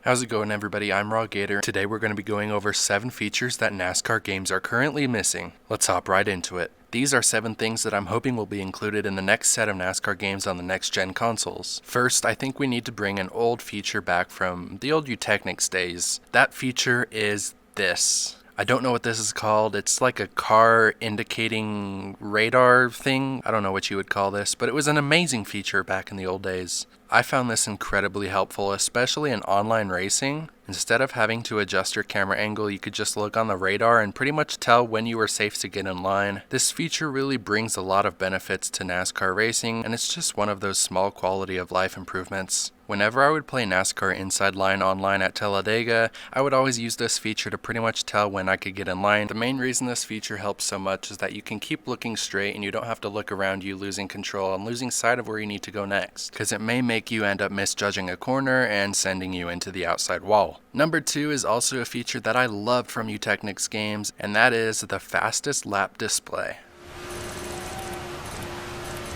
How's it going, everybody? I'm RawGator. Today we're going to be going over 7 features that NASCAR games are currently missing. Let's hop right into it. These are 7 things that I'm hoping will be included in the next set of NASCAR games on the next gen consoles. First, I think we need to bring an old feature back from the old Eutechnyx days. That feature is this. I don't know what this is called. It's like a car indicating radar thing. I don't know what you would call this, but it was an amazing feature back in the old days. I found this incredibly helpful, especially in online racing. Instead of having to adjust your camera angle, you could just look on the radar and pretty much tell when you were safe to get in line. This feature really brings a lot of benefits to NASCAR racing, and it's just one of those small quality of life improvements. Whenever I would play NASCAR Inside Line online at Talladega, I would always use this feature to pretty much tell when I could get in line. The main reason this feature helps so much is that you can keep looking straight and you don't have to look around you losing control and losing sight of where you need to go next, because it may make you end up misjudging a corner and sending you into the outside wall. Number 2 is also a feature that I loved from Eutechnyx games, and that is the fastest lap display.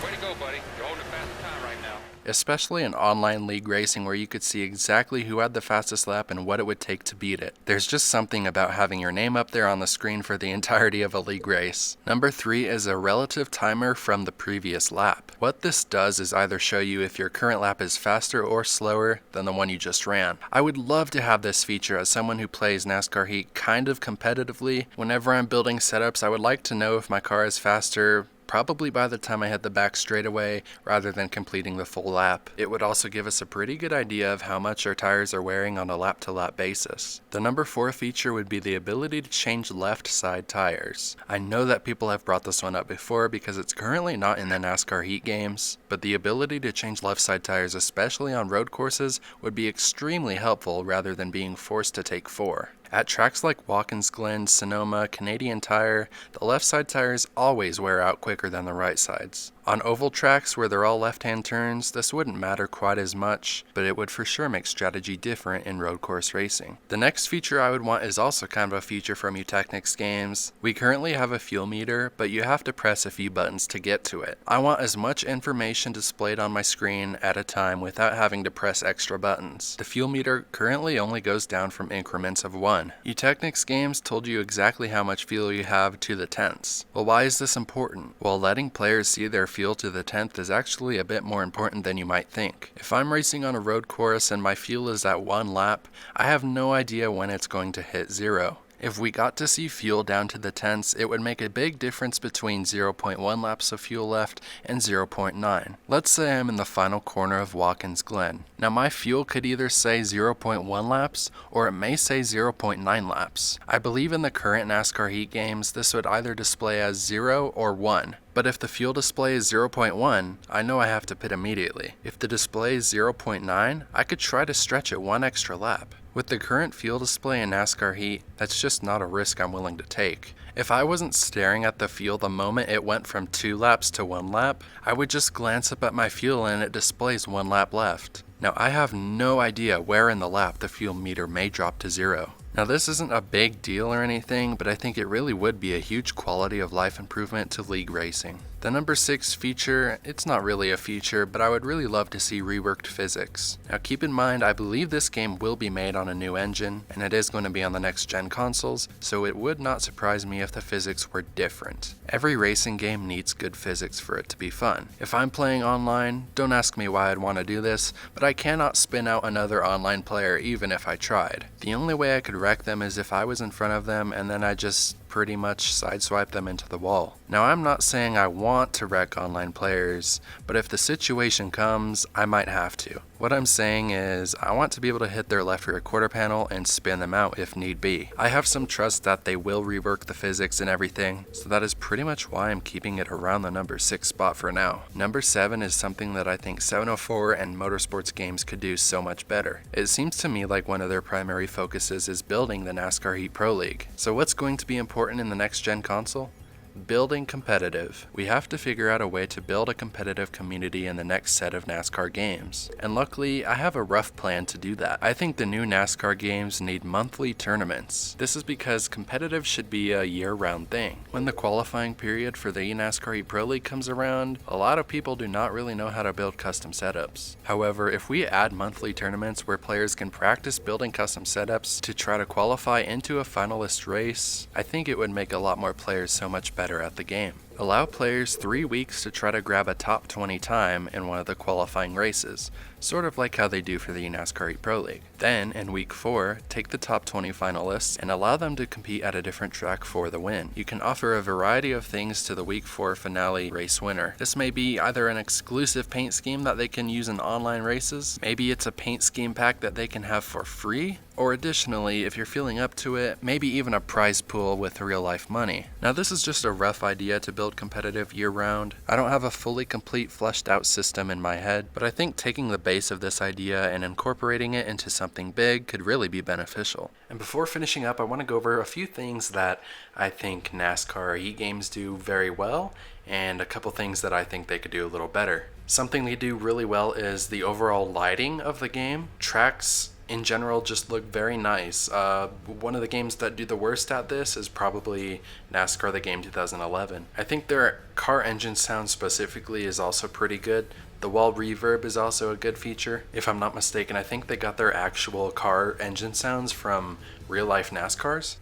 Way to go, buddy. You're holding a fast time right now. Especially in online league racing where you could see exactly who had the fastest lap and what it would take to beat it. There's just something about having your name up there on the screen for the entirety of a league race. Number 3 is a relative timer from the previous lap. What this does is either show you if your current lap is faster or slower than the one you just ran. I would love to have this feature as someone who plays NASCAR Heat kind of competitively. Whenever I'm building setups, I would like to know if my car is faster probably by the time I hit the back straightaway rather than completing the full lap. It would also give us a pretty good idea of how much our tires are wearing on a lap-to-lap basis. The number 4 feature would be the ability to change left side tires. I know that people have brought this one up before because it's currently not in the NASCAR Heat games, but the ability to change left side tires, especially on road courses, would be extremely helpful rather than being forced to take 4. At tracks like Watkins Glen, Sonoma, Canadian Tire, the left side tires always wear out quicker than the right sides. On oval tracks where they're all left-hand turns, this wouldn't matter quite as much, but it would for sure make strategy different in road course racing. The next feature I would want is also kind of a feature from Eutechnyx games. We currently have a fuel meter, but you have to press a few buttons to get to it. I want as much information displayed on my screen at a time without having to press extra buttons. The fuel meter currently only goes down from increments of 1. Eutechnyx games told you exactly how much fuel you have to the tenths. Well, why is this important? Well, letting players see their fuel to the 10th is actually a bit more important than you might think. If I'm racing on a road course and my fuel is at 1 lap, I have no idea when it's going to hit 0. If we got to see fuel down to the tenths, it would make a big difference between 0.1 laps of fuel left and 0.9. Let's say I'm in the final corner of Watkins Glen. Now my fuel could either say 0.1 laps or it may say 0.9 laps. I believe in the current NASCAR Heat games, this would either display as 0 or 1. But if the fuel display is 0.1, I know I have to pit immediately. If the display is 0.9, I could try to stretch it 1 extra lap. With the current fuel display in NASCAR Heat, that's just not a risk I'm willing to take. If I wasn't staring at the fuel the moment it went from 2 laps to 1 lap, I would just glance up at my fuel and it displays 1 lap left. Now I have no idea where in the lap the fuel meter may drop to 0. Now this isn't a big deal or anything, but I think it really would be a huge quality of life improvement to league racing. The number 6 feature, it's not really a feature, but I would really love to see reworked physics. Now keep in mind, I believe this game will be made on a new engine, and it is going to be on the next gen consoles, so it would not surprise me if the physics were different. Every racing game needs good physics for it to be fun. If I'm playing online, don't ask me why I'd want to do this, but I cannot spin out another online player even if I tried. The only way I could wreck them is if I was in front of them and then I just pretty much sideswipe them into the wall. Now I'm not saying I want to wreck online players, but if the situation comes, I might have to. What I'm saying is, I want to be able to hit their left rear quarter panel and spin them out if need be. I have some trust that they will rework the physics and everything, so that is pretty much why I'm keeping it around the number 6 spot for now. Number 7 is something that I think 704 and Motorsports games could do so much better. It seems to me like one of their primary focuses is building the NASCAR Heat Pro League. So what's going to be important in the next gen console? Building competitive. We have to figure out a way to build a competitive community in the next set of NASCAR games. And luckily, I have a rough plan to do that. I think the new NASCAR games need monthly tournaments. This is because competitive should be a year-round thing. When the qualifying period for the NASCAR Pro League comes around, a lot of people do not really know how to build custom setups. However, if we add monthly tournaments where players can practice building custom setups to try to qualify into a finalist race, I think it would make a lot more players so much better at the game. Allow players 3 weeks to try to grab a top 20 time in one of the qualifying races, sort of like how they do for the NASCAR Pro League. Then, in week 4, take the top 20 finalists and allow them to compete at a different track for the win. You can offer a variety of things to the week 4 finale race winner. This may be either an exclusive paint scheme that they can use in online races, maybe it's a paint scheme pack that they can have for free, or additionally, if you're feeling up to it, maybe even a prize pool with real life money. Now this is just a rough idea to build competitive year-round. I don't have a fully complete fleshed out system in my head, but I think taking the base of this idea and incorporating it into something big could really be beneficial. And before finishing up, I want to go over a few things that I think NASCAR Heat games do very well, and a couple things that I think they could do a little better. Something they do really well is the overall lighting of the game. Tracks in general just look very nice. One of the games that do the worst at this is probably NASCAR the Game 2011. I think their car engine sound specifically is also pretty good. The wall reverb is also a good feature. If I'm not mistaken, I think they got their actual car engine sounds from real life NASCARs.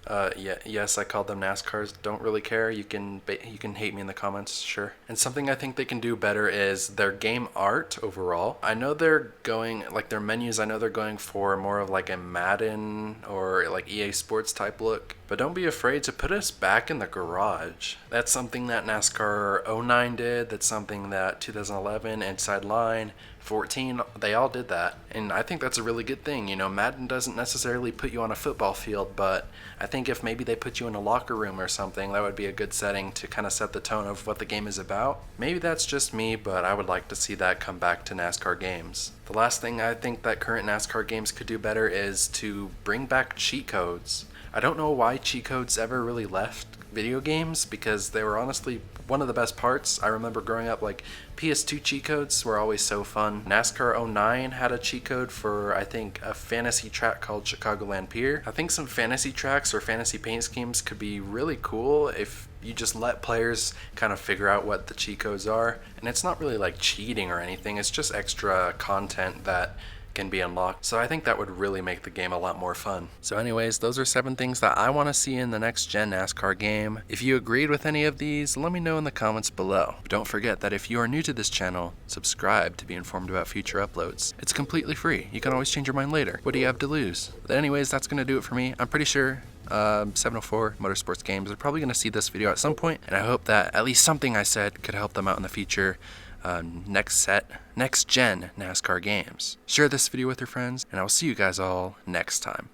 Yes, I called them NASCARs. Don't really care. You can hate me in the comments, sure. And something I think they can do better is their game art overall. I know they're going, like their menus, I know they're going for more of like a Madden or like EA Sports type look. But don't be afraid to put us back in the garage. That's something that NASCAR 09 did. That's something that 2011, Inside Line, 14, they all did that. And I think that's a really good thing. You know, Madden doesn't necessarily put you on a football field, but I think if maybe they put you in a locker room or something, that would be a good setting to kind of set the tone of what the game is about. Maybe that's just me, but I would like to see that come back to NASCAR games. The last thing I think that current NASCAR games could do better is to bring back cheat codes. I don't know why cheat codes ever really left video games, because they were honestly one of the best parts. I remember growing up, like PS2 cheat codes were always so fun. NASCAR 09 had a cheat code for, I think, a fantasy track called Chicagoland Pier. I think some fantasy tracks or fantasy paint schemes could be really cool if you just let players kind of figure out what the cheat codes are. And it's not really like cheating or anything, it's just extra content that can be unlocked. So I think that would really make the game a lot more fun. So anyways, those are 7 things that I want to see in the next gen NASCAR game. If you agreed with any of these, let me know in the comments below. But don't forget that if you are new to this channel, subscribe to be informed about future uploads. It's completely free. You can always change your mind later. What do you have to lose? But anyways, that's going to do it for me. I'm pretty sure 704 Motorsports Games are probably going to see this video at some point, and I hope that at least something I said could help them out in the future. Next gen NASCAR games. Share this video with your friends, and I'll see you guys all next time.